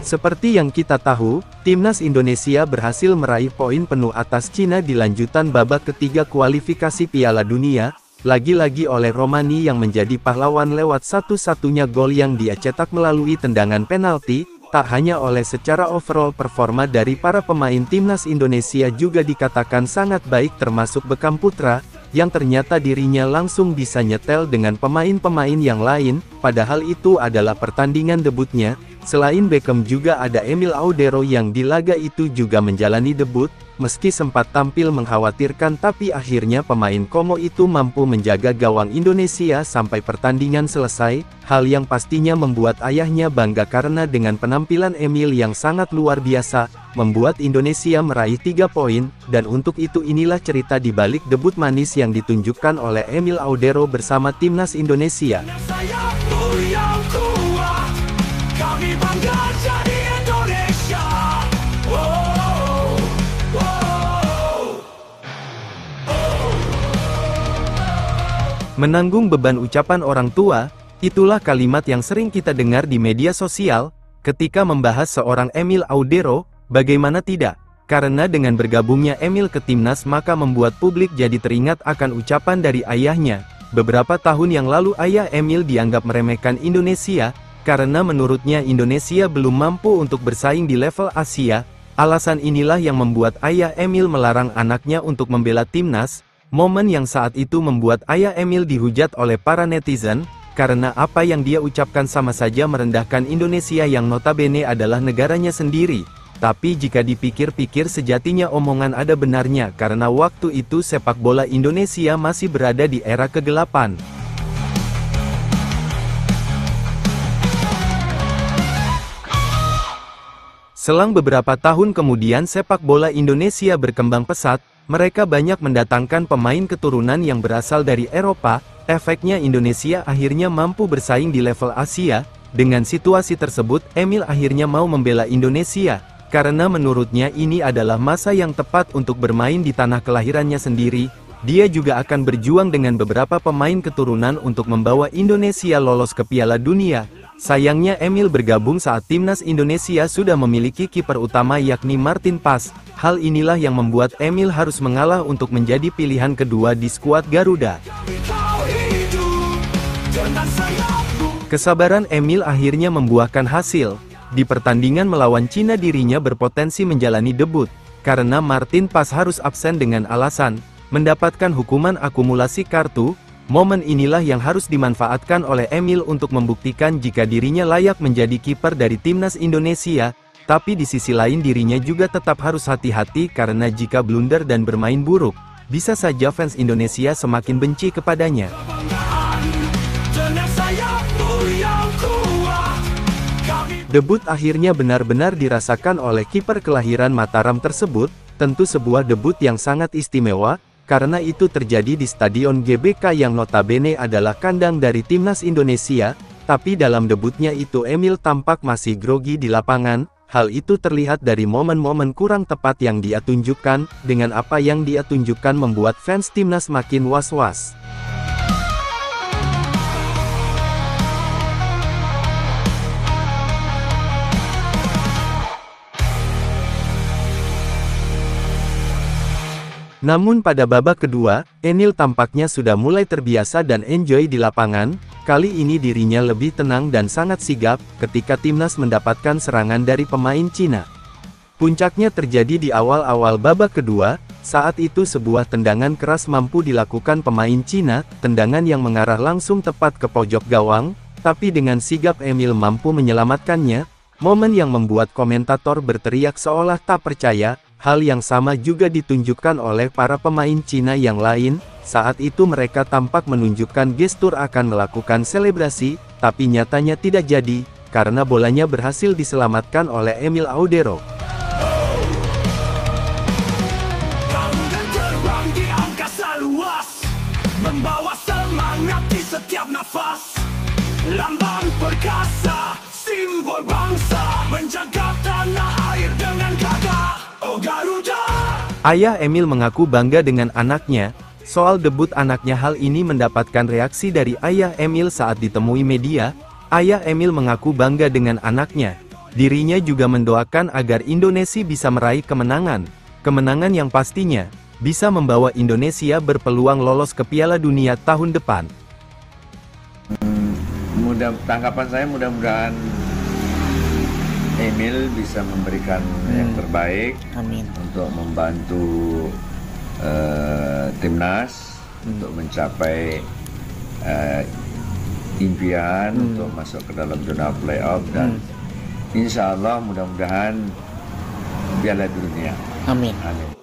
Seperti yang kita tahu, timnas Indonesia berhasil meraih poin penuh atas Cina di lanjutan babak ketiga kualifikasi Piala Dunia, lagi-lagi oleh Romani yang menjadi pahlawan lewat satu-satunya gol yang dia cetak melalui tendangan penalti. Tak hanya oleh secara overall performa dari para pemain timnas Indonesia juga dikatakan sangat baik termasuk Beckham Putra, yang ternyata dirinya langsung bisa nyetel dengan pemain-pemain yang lain, padahal itu adalah pertandingan debutnya. Selain Beckham juga ada Emil Audero yang di laga itu juga menjalani debut, meski sempat tampil mengkhawatirkan tapi akhirnya pemain Como itu mampu menjaga gawang Indonesia sampai pertandingan selesai, hal yang pastinya membuat ayahnya bangga karena dengan penampilan Emil yang sangat luar biasa, membuat Indonesia meraih 3 poin, dan untuk itu inilah cerita di balik debut manis yang ditunjukkan oleh Emil Audero bersama timnas Indonesia. Kami bangga jadi Indonesia. Menanggung beban ucapan orang tua, itulah kalimat yang sering kita dengar di media sosial, ketika membahas seorang Emil Audero, bagaimana tidak? Karena dengan bergabungnya Emil ke timnas maka membuat publik jadi teringat akan ucapan dari ayahnya. Beberapa tahun yang lalu ayah Emil dianggap meremehkan Indonesia, karena menurutnya Indonesia belum mampu untuk bersaing di level Asia. Alasan inilah yang membuat ayah Emil melarang anaknya untuk membela timnas. Momen yang saat itu membuat ayah Emil dihujat oleh para netizen, karena apa yang dia ucapkan sama saja merendahkan Indonesia yang notabene adalah negaranya sendiri. Tapi jika dipikir-pikir sejatinya omongan ada benarnya karena waktu itu sepak bola Indonesia masih berada di era kegelapan. Selang beberapa tahun kemudian sepak bola Indonesia berkembang pesat, mereka banyak mendatangkan pemain keturunan yang berasal dari Eropa, efeknya Indonesia akhirnya mampu bersaing di level Asia. Dengan situasi tersebut, Emil akhirnya mau membela Indonesia, karena menurutnya ini adalah masa yang tepat untuk bermain di tanah kelahirannya sendiri. Dia juga akan berjuang dengan beberapa pemain keturunan untuk membawa Indonesia lolos ke Piala Dunia. Sayangnya Emil bergabung saat timnas Indonesia sudah memiliki kiper utama yakni Martin Paes. Hal inilah yang membuat Emil harus mengalah untuk menjadi pilihan kedua di skuad Garuda. Kesabaran Emil akhirnya membuahkan hasil. Di pertandingan melawan Cina dirinya berpotensi menjalani debut, karena Martin Paes harus absen dengan alasan mendapatkan hukuman akumulasi kartu. Momen inilah yang harus dimanfaatkan oleh Emil untuk membuktikan jika dirinya layak menjadi kiper dari timnas Indonesia, tapi di sisi lain dirinya juga tetap harus hati-hati karena jika blunder dan bermain buruk, bisa saja fans Indonesia semakin benci kepadanya. Debut akhirnya benar-benar dirasakan oleh kiper kelahiran Mataram tersebut, tentu sebuah debut yang sangat istimewa, karena itu terjadi di Stadion GBK yang notabene adalah kandang dari timnas Indonesia, tapi dalam debutnya itu Emil tampak masih grogi di lapangan. Hal itu terlihat dari momen-momen kurang tepat yang dia tunjukkan, dengan apa yang dia tunjukkan membuat fans timnas makin was-was. Namun pada babak kedua, Emil tampaknya sudah mulai terbiasa dan enjoy di lapangan. Kali ini dirinya lebih tenang dan sangat sigap, ketika timnas mendapatkan serangan dari pemain Cina. Puncaknya terjadi di awal-awal babak kedua, saat itu sebuah tendangan keras mampu dilakukan pemain Cina, tendangan yang mengarah langsung tepat ke pojok gawang, tapi dengan sigap Emil mampu menyelamatkannya, momen yang membuat komentator berteriak seolah tak percaya. Hal yang sama juga ditunjukkan oleh para pemain Cina yang lain, saat itu mereka tampak menunjukkan gestur akan melakukan selebrasi, tapi nyatanya tidak jadi, karena bolanya berhasil diselamatkan oleh Emil Audero. Membawa semangat di setiap nafas, lambang perkasa, simbol bangsa, menjaga tanah air dengan gagah. Oh Garuda. Ayah Emil mengaku bangga dengan anaknya. Soal debut anaknya, hal ini mendapatkan reaksi dari ayah Emil saat ditemui media. Ayah Emil mengaku bangga dengan anaknya. Dirinya juga mendoakan agar Indonesia bisa meraih kemenangan. Kemenangan yang pastinya bisa membawa Indonesia berpeluang lolos ke Piala Dunia tahun depan. Tanggapan saya mudah-mudahan Emil bisa memberikan yang terbaik. Amin. Untuk membantu timnas untuk mencapai impian untuk masuk ke dalam zona playoff dan insya Allah mudah-mudahan Piala Dunia. Amin. Amin.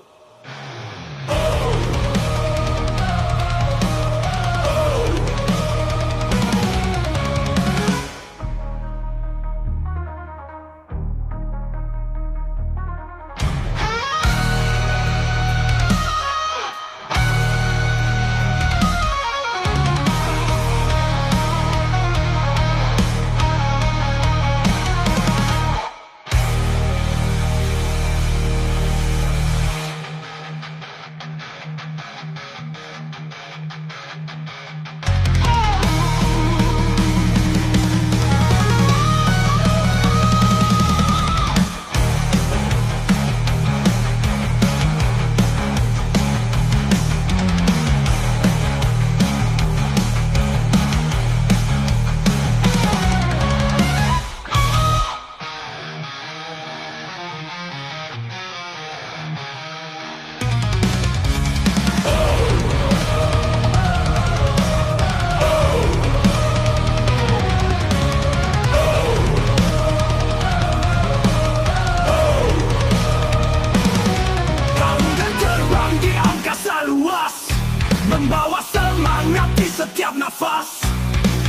Membawa semangat di setiap nafas,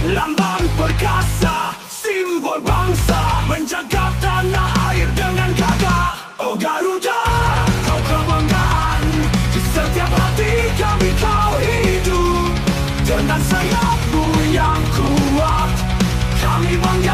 lambang perkasa, simbol bangsa, menjaga tanah air dengan gagah. Oh Garuda, kau kebanggaan, di setiap hati kami kau hidup. Dengan sayapmu yang kuat, kami bangga.